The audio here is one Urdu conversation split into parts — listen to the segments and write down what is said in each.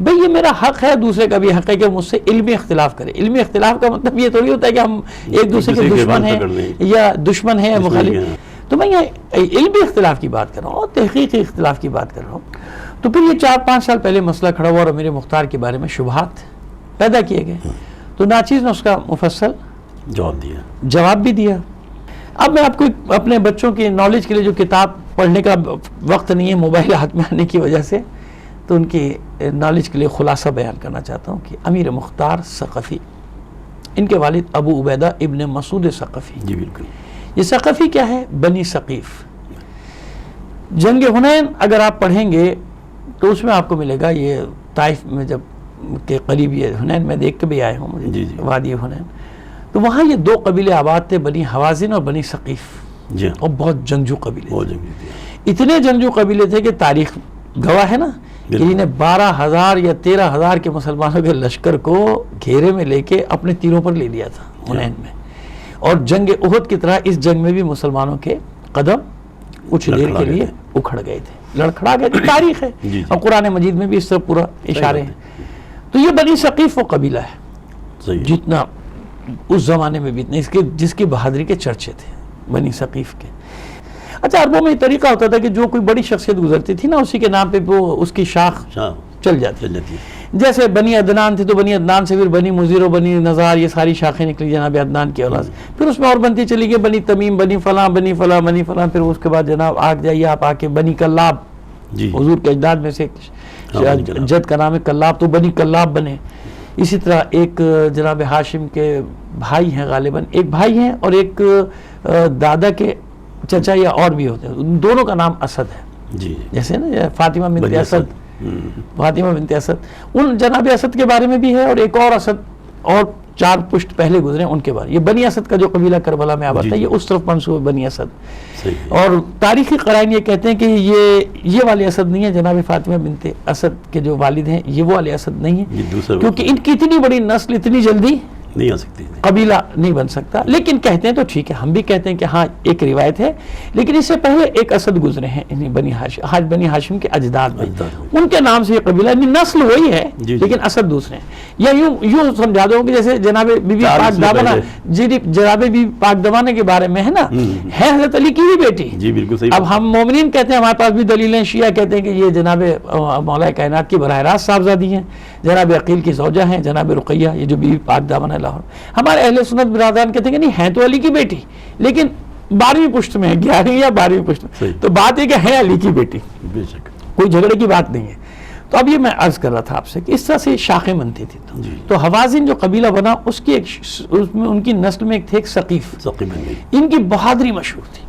بھئی یہ میرا حق ہے، دوسرے کا بھی حق ہے کہ مجھ سے علمی اختلاف کرے. علمی اختلاف کا مطلب یہ تھوڑی ہوتا ہے کہ ہم ایک دوسرے کے دشمن ہیں یا دشمن ہیں یا مخالف. تو میں یہ علمی اختلاف کی بات کر رہا ہوں اور تحقیقی اختلاف کی بات کر رہا ہوں. تو پھر یہ 4-5 سال پہلے مسئلہ کھڑا ہوا اور امیر مختار کے بارے میں شبہات پیدا کیے گئے. تو ناچیز نے اس کا مفصل جواب بھی دیا. اب میں آپ کو اپنے بچوں کی نالج کے لیے جو کتاب پڑھنے کا وقت نہیں ہے موبائل ہاتھ میں آنے کی وجہ سے، تو ان کی نالج کے لیے خلاصہ بیان کرنا چاہتا ہوں کہ امیر مختار ثقفی، ان کے والد ابو عبیدہ ابن مسعود ثقفی. جی بالکل. یہ ثقفی کیا ہے؟ بنی ثقیف. جنگ حنین اگر آپ پڑھیں گے تو اس میں آپ کو ملے گا، یہ طائف میں جب کے قریب یہ حنین میں دیکھ کے بھی آئے ہوں مجھے وادی حنین، تو وہاں یہ 2 قبیلے آباد تھے، بنی حوازن اور بنی ثقیف. جی. اور بہت جنگجو قبیلے تھے. اتنے جنگجو قبیلے تھے کہ تاریخ گواہ ہے نا کہ انہیں 12,000 یا 13,000 کے مسلمانوں کے لشکر کو گھیرے میں لے کے اپنے تیروں پر لے لیا تھا حنین میں. اور جنگ احد کی طرح اس جنگ میں بھی مسلمانوں کے قدم کچھ دیر کے لیے اکھڑ گئے تھے، لڑکھڑا گئے تھے. تاریخ ہے اور قرآن مجید میں بھی اس طرح پورا اشارے ہیں. تو یہ بنی ثقیف وہ قبیلہ ہے جتنا اس زمانے میں بھی اتنے جس کی بہادری کے چرچے تھے بنی ثقیف کے. اچھا، عربوں میں یہ طریقہ ہوتا تھا کہ جو کوئی بڑی شخصیت گزرتی تھی نا، اسی کے نام پہ وہ اس کی شاخ چل جاتی. جیسے بنی عدنان تھے تو بنی عدنان سے پھر بنی مضر و بنی نزار، یہ ساری شاخیں نکلی جناب عدنان کی اولاد. پھر اس میں اور بنتی چلی گئی بنی تمیم، بنی فلاں، بنی فلاں، بنی فلاں. پھر اس کے بعد جناب آگ جائیے آپ آ کے بنی کلاب، حضور کے اجداد میں سے جد کا نام ہے کلاب، تو بنی کلاب بنے. اسی طرح ایک جناب ہاشم کے بھائی ہیں، غالباً ایک بھائی ہیں اور ایک دادا کے چچا یا اور بھی ہوتے ہیں، ان دونوں کا نام اسد ہے. جیسے نا فاطمہ بنت اسد، فاطمہ بنت اسد، ان جناب اسد کے بارے میں بھی ہے. اور ایک اور اسد اور 4 پشت پہلے گزرے ان کے بارے. یہ بنی اسد کا جو قبیلہ کربلا میں آباد ہے، یہ اس طرف منسوب بنی اسد. اور تاریخی قرائن یہ کہتے ہیں کہ یہ والے اسد نہیں ہے، جناب فاطمہ بنت اسد کے جو والد ہیں یہ وہ والے اسد نہیں ہیں، کیونکہ ان کی اتنی بڑی نسل اتنی جلدی نہیں آ سکتی، قبیلہ نہیں بن سکتا. لیکن کہتے ہیں تو ٹھیک ہے، ہم بھی کہتے ہیں کہ ہاں ایک روایت ہے. لیکن اس سے پہلے ایک اسد گزرے ہیں بنی ہاشم کے اجداد میں، ان کے نام سے یہ قبیلہ، نسل وہی ہے لیکن اسد دوسرے ہیں. یا یوں سمجھا دو کہ جیسے جناب بی بی پاک دامنہ، جناب بی بی پاک دامنہ کے بارے میں ہے نا، ہے حضرت علی کی بھی بیٹی. جی بالکل صحیح. اب ہم مومنین کہتے ہیں، ہمارے پاس بھی دلیلیں، شیعہ کہتے ہیں کہ یہ جناب مولا کائنات کی براہ راست صاحبزادی ہیں، جناب عقیل کی زوجہ ہیں، جناب رقیہ، یہ جو بی بی پاک دامنہ لاہور. ہمارے اہل سنت برادران کہتے ہیں کہ نہیں، ہیں تو علی کی بیٹی لیکن 12ویں پشت میں ہے، 11ویں یا 12ویں پشت میں. تو بات یہ کہ ہے علی کی بیٹی، بے شک کوئی جھگڑے کی بات نہیں ہے. تو اب یہ میں عرض کر رہا تھا آپ سے کہ اس طرح سے شاخیں بنتی تھی. تو حوازن جو قبیلہ بنا اس کی اس میں ان کی نسل میں ایک تھے ایک ثقیف، ان کی بہادری مشہور تھی.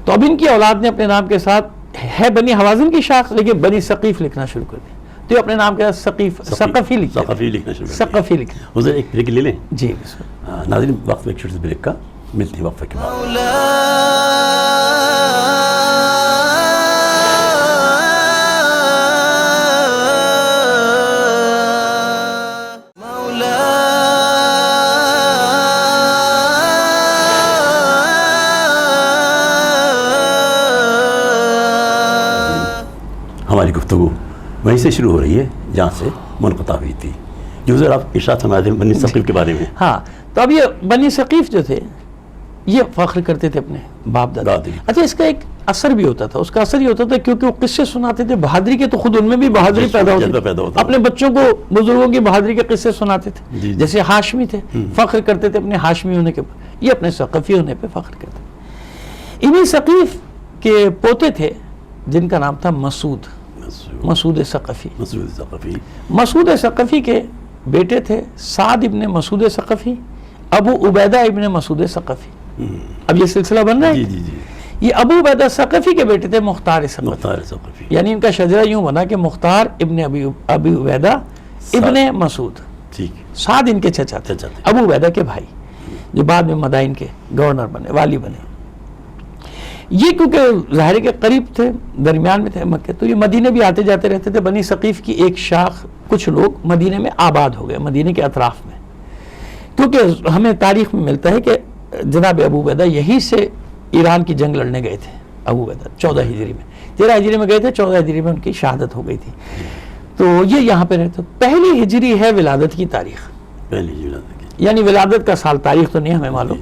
تو اب ان کی اولاد نے اپنے نام کے ساتھ ہے بنی حوازن کی شاخ، لیکن بنی ثقیف لکھنا شروع کر دیا. تو یہ اپنے نام کے ساتھ ثقفی لکھنا شروع. ثقفی لکھنا. اسے ایک بریک لے لیں. جی ناظرین، وقت ایک چھوٹے سے بریک کا، ملتے ہیں وقفے کے بعد. ہماری گفتگو وہیں سے شروع ہو رہی ہے جہاں سے منقطع ہوئی تھی. جو ذرا آپ ارشاد فرما دیں بنی ثقیف کے بارے میں. ہاں، تو اب یہ بنی ثقیف جو تھے یہ فخر کرتے تھے اپنے باپ دادا. اچھا، اس کا ایک اثر بھی ہوتا تھا. اس کا اثر یہ ہوتا تھا کیونکہ وہ قصے سناتے تھے بہادری کے، تو خود ان میں بھی بہادری پیدا ہوتی. اپنے بچوں کو بزرگوں کی بہادری کے قصے سناتے تھے. جیسے ہاشمی تھے، فخر کرتے تھے اپنے ہاشمی ہونے کے، یہ اپنے ثقفی ہونے پہ فخر کرتے. انہی ثقیف کے پوتے تھے جن کا نام تھا مسعود ثقفی. مسعود ثقفی کے بیٹے تھے سعد ابن مسعود ثقفی، ابو عبیدہ ابن مسعود ثقفی. اب یہ سلسلہ بن رہا ہے. یہ ابو عبیدہ ثقفی کے بیٹے تھے مختار ثقفی. یعنی ان کا شجرہ یوں بنا کہ مختار ابن ابی عبیدہ ابن مسعود. سعد ان کے چچا تھے، ابو عبیدہ کے بھائی، جو بعد میں مدائن کے گورنر بنے، والی بنے. یہ کیونکہ ظاہر کے قریب تھے، درمیان میں تھے مکے، تو یہ مدینے بھی آتے جاتے رہتے تھے. بنی ثقیف کی ایک شاخ کچھ لوگ مدینے میں آباد ہو گئے، مدینے کے اطراف میں. کیونکہ ہمیں تاریخ میں ملتا ہے کہ جناب ابو عبیدہ یہی سے ایران کی جنگ لڑنے گئے تھے. ابو عبیدہ 14 ہجری میں، 13 ہجری میں گئے تھے، 14 ہجری میں ان کی شہادت ہو گئی تھی. تو یہ یہاں پہ رہتے. پہلی ہجری ہے ولادت کی تاریخ, پہلی ولادت کی, یعنی ولادت کا سال, تاریخ تو نہیں ہمیں معلوم,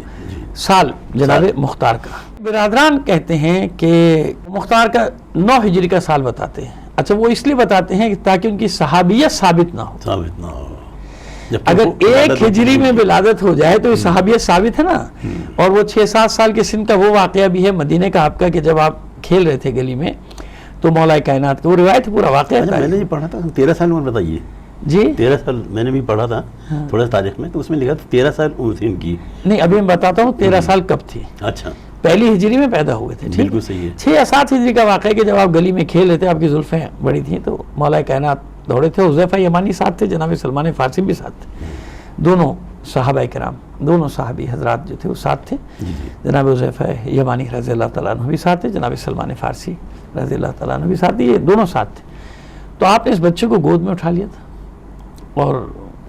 سال جناب مختار کا. برادران کہتے ہیں کہ مختار کا 9 ہجری کا سال بتاتے ہیں. اچھا, وہ اس لیے بتاتے ہیں تاکہ ان کی صحابیت ثابت نہ ہو. اگر 1 ہجری میں ولادت ہو جائے تو یہ صحابیت ثابت ہے نا. اور وہ 6-7 سال کے سن کا وہ واقعہ بھی ہے مدینے کا آپ کا, کہ جب آپ کھیل رہے تھے گلی میں تو مولا کائنات کا وہ روایت پورا واقعہ ہے. میں نے یہ پڑھا تھا 13 سال عمر, بتائیے جی 13 سال میں نے بھی پڑھا تھا تھوڑا تاریخ میں, تو اس میں لکھا تھا 13 سال عمر تھی ان کی. نہیں, ابھی میں بتاتا ہوں 13 سال کب تھی. اچھا, پہلی ہجری میں پیدا ہوئے تھے. بالکل صحیح ہے. 6 یا 7 ہجری کا واقعہ ہے کہ جب آپ گلی میں کھیل رہے تھے, آپ کی زلفیں بڑی تھیں, تو مولا کائنات دوڑے تھے. حذیفہ یمانی ساتھ تھے, جناب سلمان فارسی بھی ساتھ تھے. دونوں صحابہ کرام, دونوں صحابی حضرات جو تھے وہ ساتھ تھے. جناب حذیفہ یمانی رضی اللہ تعالیٰ عنہ بھی ساتھ تھے, جناب سلمان فارسی رضی اللہ تعالیٰ عنہ بھی ساتھ تھے, یہ دونوں ساتھ تھے. تو آپ نے اس بچے کو گود میں اٹھا لیا تھا اور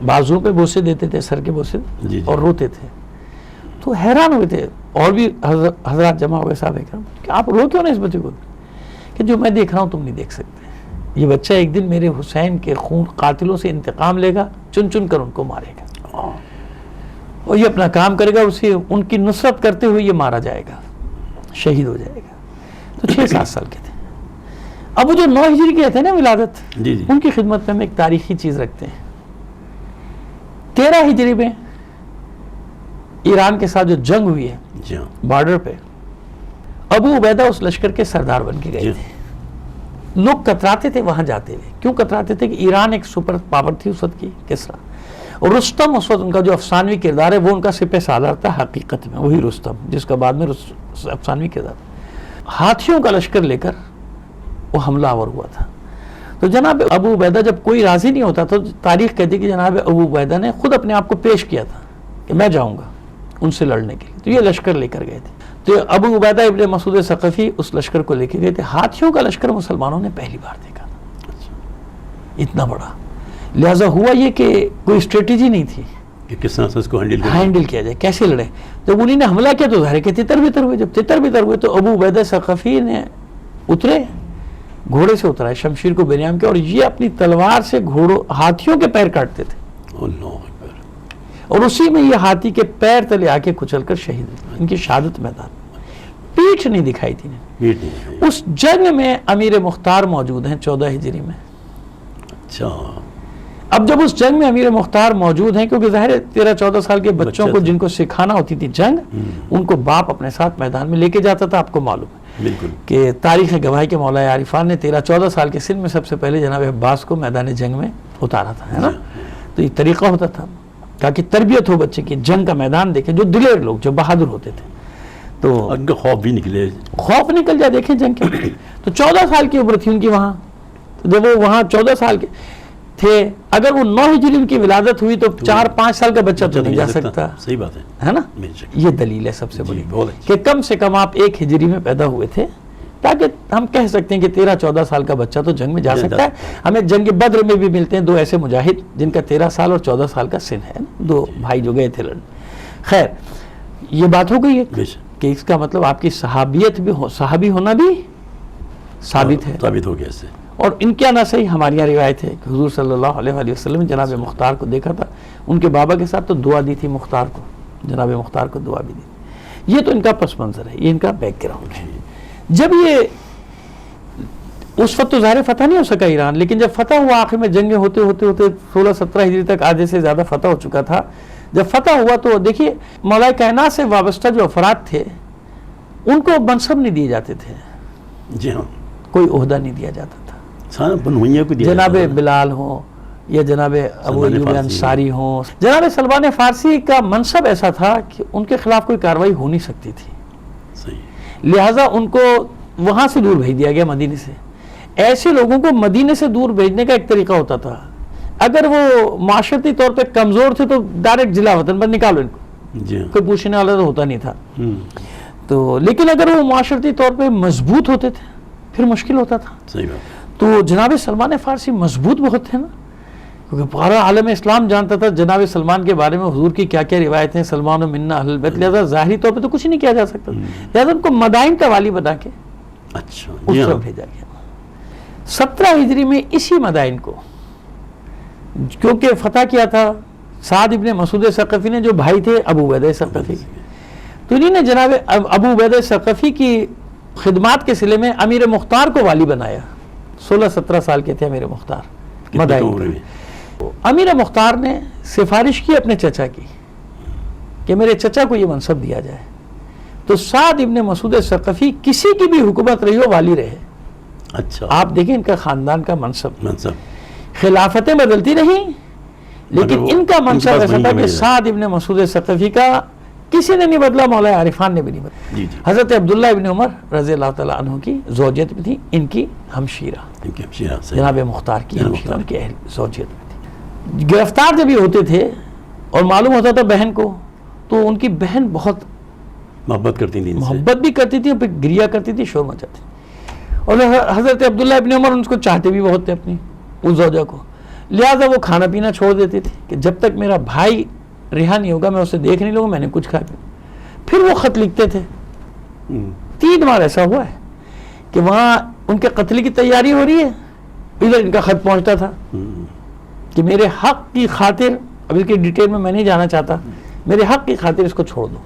بازو پہ بوسے دیتے تھے, سر کے بوسے, اور روتے تھے. تو حیران ہوئے تھے, اور بھی حضرات جمع ہوئے صاحب کرام, کہ آپ رو کیوں نہیں اس بچے کو, کہ جو میں دیکھ رہا ہوں تم نہیں دیکھ سکتے. یہ بچہ ایک دن میرے حسین کے خون قاتلوں سے انتقام لے گا, چن چن کر ان کو مارے گا, اور یہ اپنا کام کرے گا, اسے ان کی نصرت کرتے ہوئے یہ مارا جائے گا, شہید ہو جائے گا. تو 6-7 سال کے تھے. اب وہ جو 9 ہجری کے تھے نا ولادت, ان کی خدمت میں ہم ایک تاریخی چیز رکھتے ہیں. 13 ہجری میں ایران کے ساتھ جو جنگ ہوئی ہے بارڈر پہ, ابو عبیدہ اس لشکر کے سردار بن کے گئے تھے. لوگ کتراتے تھے وہاں جاتے ہوئے. کیوں کتراتے تھے؟ کہ ایران ایک سپر پاور تھی اس وقت کی, کسرا, اور رستم اس وقت ان کا جو افسانوی کردار ہے وہ ان کا سپہ سالار تھا حقیقت میں, وہی رستم جس کا بعد میں افسانوی کردار. ہاتھیوں کا لشکر لے کر وہ حملہ آور ہوا تھا. تو جناب ابو عبیدہ جب کوئی راضی نہیں ہوتا تو تاریخ کہتی کہ جناب ابو عبیدہ نے خود اپنے آپ کو پیش کیا تھا کہ میں جاؤں گا ان سے لڑنے کے لیے. تو یہ لشکر لے کر گئے تھے. تو ابو عبیدہ ابن مسعود ثقفی اس لشکر کو لے کے گئے تھے. ہاتھیوں کا لشکر مسلمانوں نے پہلی بار دیکھا تھا, اتنا بڑا. لہٰذا ہوا یہ کہ کوئی اسٹریٹجی نہیں تھی کہ کس طرح سے اس کو ہینڈل کیا جائے, کیسے لڑے. جب انہیں نے حملہ کیا تو ظاہر ہے کہ تتر بتر ہوئے. جب تتر بتر ہوئے تو ابو عبیدہ ثقفی نے اترے, گھوڑے سے اترا, شمشیر کو بنیام کیا, اور یہ اپنی تلوار سے ہاتھیوں کے پیر کاٹتے تھے. اور اسی میں یہ ہاتھی کے پیر تلے آ کے کچل کر شہید ہوئے. ان کی شہادت میدان, پیٹھ نہیں دکھائی تھی. اس جنگ میں امیر مختار موجود ہیں 14 ہجری میں. اچھا, اب جب اس جنگ میں امیر مختار موجود ہیں, کیونکہ ظاہر ہے 13-14 سال کے بچوں کو جن کو سکھانا ہوتی تھی جنگ, ان کو باپ اپنے ساتھ میدان میں لے کے جاتا تھا. آپ کو معلوم ہے بالکل کہ تاریخ گواہی کے مولا عارفان نے 13-14 سال کے سن میں سب سے پہلے جناب عباس کو میدان جنگ میں اتارا تھا, ہے نا. تو یہ طریقہ ہوتا تھا تاکہ تربیت ہو بچے کی, جنگ کا میدان دیکھیں, جو دلیر لوگ جو بہادر ہوتے تھے. تو ان کا خوف بھی نکلے, خوف نکل جائے. دیکھیں جنگ کے تو 14 سال کی عمر تھی ان کی وہاں. جب وہ وہاں 14 سال کے تھے, اگر وہ 9 ہجری ان کی ولادت ہوئی تو 4-5 سال کا بچہ تو نہیں جا سکتا. صحیح بات ہے نا. یہ دلیل ہے سب سے بڑی کہ کم سے کم آپ 1 ہجری میں پیدا ہوئے تھے, تاکہ ہم کہہ سکتے ہیں کہ 13-14 سال کا بچہ تو جنگ میں جا سکتا ہے. ہمیں جنگ بدر میں بھی ملتے ہیں 2 ایسے مجاہد جن کا 13 سال اور 14 سال کا سن ہے, 2 بھائی جو گئے تھے لڑنے. خیر, یہ بات ہو گئی ہے کہ اس کا مطلب آپ کی صحابیت بھی صحابی ہونا بھی ثابت ہے, ثابت ہو گیا اس سے. اور ان کیا نہ صحیح ہماری یہاں روایت ہے کہ حضور صلی اللہ علیہ وآلہ وسلم نے جناب مختار کو دیکھا تھا, ان کے بابا کے ساتھ تو دعا دی تھی مختار کو, جناب مختار کو دعا بھی دی. یہ تو ان کا پس منظر ہے, یہ ان کا بیک گراؤنڈ ہے. جب یہ اس وقت تو ظاہر فتح نہیں ہو سکا ایران, لیکن جب فتح ہوا آخر میں جنگیں ہوتے ہوتے 16-17 ہجری تک آدھے سے زیادہ فتح ہو چکا تھا. جب فتح ہوا تو دیکھیے مولا کائنات سے وابستہ جو افراد تھے ان کو منصب نہیں دیے جاتے تھے. جی ہاں, کوئی عہدہ نہیں دیا جاتا تھا. جناب بلال ہوں یا جناب ابو ایوب انصاری ہوں, جناب سلمان فارسی کا منصب ایسا تھا کہ ان کے خلاف کوئی کارروائی ہو نہیں سکتی تھی. لہٰذا ان کو وہاں سے دور بھیج دیا گیا, مدینے سے. ایسے لوگوں کو مدینے سے دور بھیجنے کا ایک طریقہ ہوتا تھا, اگر وہ معاشرتی طور پہ کمزور تھے تو ڈائریکٹ ضلع وطن پر نکالو ان کو, کوئی پوچھنے والا تو ہوتا نہیں تھا. تو لیکن اگر وہ معاشرتی طور پہ مضبوط ہوتے تھے پھر مشکل ہوتا تھا. تو جناب سلمان فارسی مضبوط بہت تھے نا, کیونکہ پورا عالم اسلام جانتا تھا جناب سلمان کے بارے میں حضور کی کیا کیا روایتیں, سلمان و منا اہل البیت. لہذا ظاہری طور پہ تو کچھ نہیں کیا جا سکتا, لہذا ان کو مدائن کا والی بنا کے اس طرف بھیجا گیا. 17 ہجری میں اسی مدائن کو کیونکہ فتح کیا تھا سعد ابن مسعود ثقفی نے جو بھائی تھے ابو عبیدہ ثقفی، تو انہی نے جناب ابو عبیدہ ثقفی کی خدمات کے صلے میں امیر مختار کو والی بنایا. 16-17 سال کے تھے امیر مختار مدائن. امیر مختار نے سفارش کی اپنے چچا کی کہ میرے چچا کو یہ منصب دیا جائے، تو سعد ابن مسعود ثقفی کسی کی بھی حکومت رہی ہو والی رہے. اچھا، آپ دیکھیں ان کا خاندان کا منصب، خلافتیں بدلتی نہیں لیکن ان کا منصب ایسا تھا کہ سعد ابن مسعود ثقفی کا کسی نے نہیں بدلا، مولا عارفان نے بھی نہیں بدلا. حضرت عبداللہ ابن عمر رضی اللہ تعالیٰ عنہ کی زوجیت بھی تھی، ان کی ہمشیرہ جناب مختار کی ہمشیرہ ان کی زوجیت بھی تھی. گرفتار جب یہ ہوتے تھے اور معلوم ہوتا تھا بہن کو، تو ان کی بہن بہت محبت کرتی تھی، محبت بھی کرتی تھی اور پھر گریا کرتی تھی، شور مچاتی. اور حضرت عبداللہ ابن عمر ان کو چاہتے بھی بہت تھے اپنی اس زوجہ کو، لہٰذا وہ کھانا پینا چھوڑ دیتے تھے کہ جب تک میرا بھائی رہا نہیں ہوگا میں اسے دیکھ نہیں لوں گا، میں نے کچھ کھایا. پھر وہ خط لکھتے تھے. 3 بار ایسا ہوا ہے کہ وہاں ان کے قتل کی تیاری ہو رہی ہے، ادھر ان کا خط پہنچتا تھا کہ میرے حق کی خاطر، اب اس کی ڈیٹیل میں نہیں جانا چاہتا، میرے حق کی خاطر اس کو چھوڑ دو.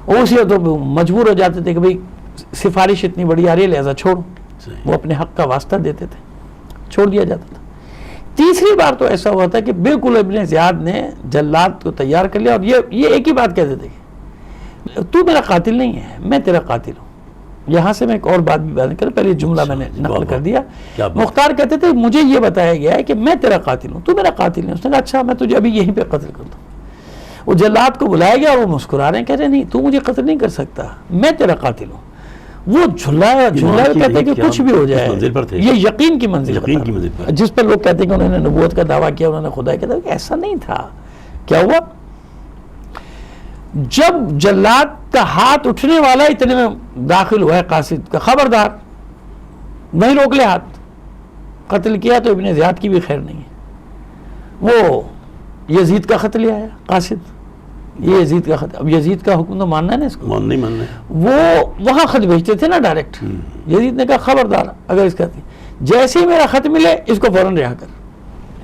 اور اسی وقت مجبور ہو جاتے تھے کہ بھئی سفارش اتنی بڑی آ رہی ہے لہذا چھوڑو. وہ اپنے حق کا واسطہ دیتے تھے، چھوڑ دیا جاتا تھا. تیسری بار تو ایسا ہوا تھا کہ بالکل ابن زیاد نے جلاد کو تیار کر لیا اور یہ ایک ہی بات کہتے تھے کہ تو میرا قاتل نہیں ہے، میں تیرا قاتل ہوں. یہاں سے میں ایک اور بات بھی بیان کروں، پہلے جملہ میں نے نقل کر دیا. مختار کہتے تھے مجھے یہ بتایا گیا ہے کہ میں تیرا قاتل ہوں، تو میرا قاتل نہیں. اس نے کہا اچھا میں تجھے ابھی یہیں پہ قتل کرتا ہوں. وہ جلاد کو بلایا گیا اور وہ مسکرا رہے ہیں، کہہ رہے نہیں تو مجھے قتل نہیں کر سکتا، میں تیرا قاتل ہوں. وہ جھلا کہتے ہیں کہ کچھ بھی ہو جائے، یہ یقین کی منزل پر، جس پر لوگ کہتے ہیں کہ انہوں نے نبوت کا دعویٰ کیا، انہوں نے خدا کہتا کہ ایسا نہیں تھا. کیا ہوا؟ جب جلاد کا ہاتھ اٹھنے والا اتنے میں داخل ہوا ہے قاصد کا، خبردار نہیں روک لے ہاتھ، قتل کیا تو ابن زیاد کی بھی خیر نہیں ہے. وہ یزید کا خط لے آیا قاصد، یہ یزید کا خط. اب یزید کا حکم تو ماننا ہے نا، اس کو نہیں ماننا ہے. وہ وہاں خط بھیجتے تھے نا ڈائریکٹ. یزید نے کہا خبردار اگر اس کا جیسے ہی میرا خط ملے اس کو فوراً رہا کر،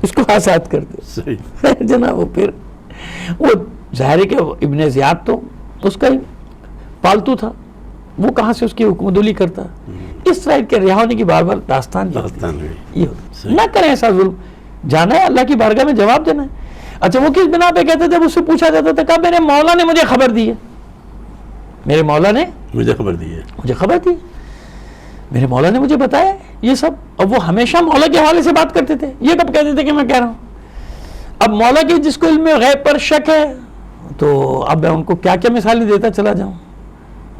اس کو آزاد کر دے. جناب وہ پھر وہ ظاہر ہے کہ ابن زیاد تو اس کا ہی پالتو تھا، وہ کہاں سے اس کی حکمدولی کرتا. اس طرح کے رہا ہونے کی بار بار داستان یہ ہوتا. نہ کریں ایسا ظلم، جانا ہے اللہ کی بارگاہ میں جواب دینا ہے. اچھا وہ کس بنا پہ کہتے تھے؟ اس سے پوچھا جاتا تھا کہ میرے مولا نے مجھے خبر دی ہے، میرے مولا نے مجھے خبر دی ہے، مجھے خبر دی، میرے مولا نے مجھے بتایا یہ سب. اور وہ ہمیشہ مولا کے حوالے سے بات کرتے تھے. یہ کب کہتے تھے کہ میں کہہ رہا ہوں؟ اب مولا کی جس کو علم غیب پر شک ہے تو اب میں ان کو کیا کیا مثالیں دیتا چلا جاؤں.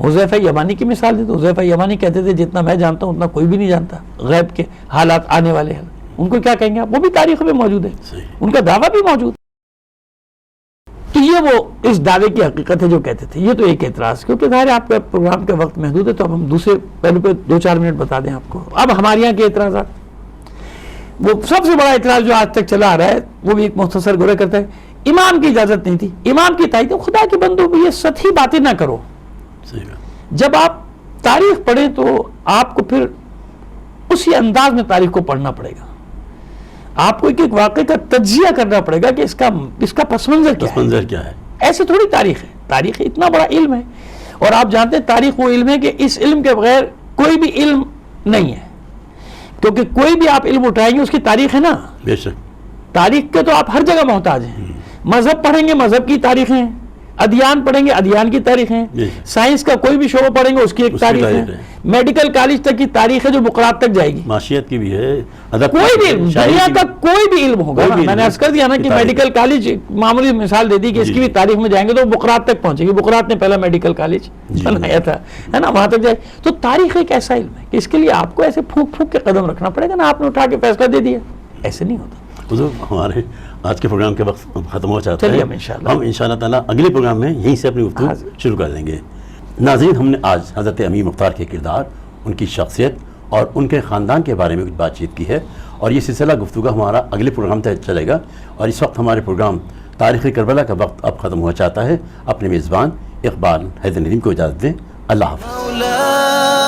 حذیفہ یمانی کی مثال دی تو حذیفہ یمانی کہتے تھے جتنا میں جانتا ہوں اتنا کوئی بھی نہیں جانتا غیب کے حالات آنے والے ہیں. ان کو کیا کہیں گے آپ؟ وہ بھی تاریخ میں موجود ہے، ان کا دعویٰ بھی موجود. تو یہ وہ اس دعوے کی حقیقت ہے جو کہتے تھے. یہ تو ایک اعتراض، کیونکہ ظاہر آپ کا پروگرام کا وقت محدود ہے تو اب ہم دوسرے پہلو پہ 2-4 منٹ بتا دیں آپ کو. اب ہمارے یہاں کے اعتراضات، وہ سب سے بڑا اعتراض جو آج تک چلا آ رہا ہے وہ بھی ایک مختصر گورے کرتا ہے امام کی اجازت نہیں تھی، امام کی تائید. خدا کے بندوں یہ سطحی باتیں نہ کرو. جب آپ تاریخ پڑھیں تو آپ کو پھر اسی انداز میں تاریخ کو پڑھنا پڑے گا. آپ کو ایک واقعے کا تجزیہ کرنا پڑے گا کہ اس کا پس منظر کیا ہے. ایسے تھوڑی تاریخ ہے، تاریخ اتنا بڑا علم ہے. اور آپ جانتے ہیں تاریخ وہ علم ہے کہ اس علم کے بغیر کوئی بھی علم نہیں ہے. کیونکہ کوئی بھی آپ علم اٹھائیں گے اس کی تاریخ ہے نا. بے شک تاریخ کے تو آپ ہر جگہ محتاج ہیں. مذہب پڑھیں گے مذہب کی تاریخیں، ادیان پڑھیں گے ادیان کی تاریخیں، سائنس کا کوئی بھی شعبہ پڑھیں گے اس کی ایک تاریخ ہے. میڈیکل کالج تک کی تاریخ ہے جو بقرات تک جائے گی. معاشیت کی بھی ہے، کوئی بھی دنیا کا کوئی بھی علم ہوگا. میں نے عرض کر دیا نا کہ میڈیکل کالج معمولی مثال دے دی کہ اس کی بھی تاریخ میں جائیں گے تو بقرات تک پہنچے گی. بقرات نے پہلا میڈیکل کالج بنایا تھا، ہے نا، وہاں تک جائے. تو تاریخ ایک ایسا علم ہے کہ اس کے لیے آپ کو ایسے پھونک پھونک کے قدم رکھنا پڑے گا نا. آپ نے اٹھا کے فیصلہ دے دیا، ایسے نہیں ہوتا. حضور ہمارے آج کے پروگرام کے وقت ختم ہو چاہتا ہے. ہم انشاءاللہ تعالیٰ اگلے پروگرام میں یہیں سے اپنی گفتگو شروع کر دیں گے. ناظرین، ہم نے آج حضرت امیر مختار کے کردار، ان کی شخصیت اور ان کے خاندان کے بارے میں کچھ بات چیت کی ہے، اور یہ سلسلہ گفتگو ہمارا اگلے پروگرام تک چلے گا. اور اس وقت ہمارے پروگرام تاریخ کربلا کا وقت اب ختم ہوا چاہتا ہے. اپنے میزبان اقبال حیدر ندیم کو اجازت دیں. اللہ حافظ.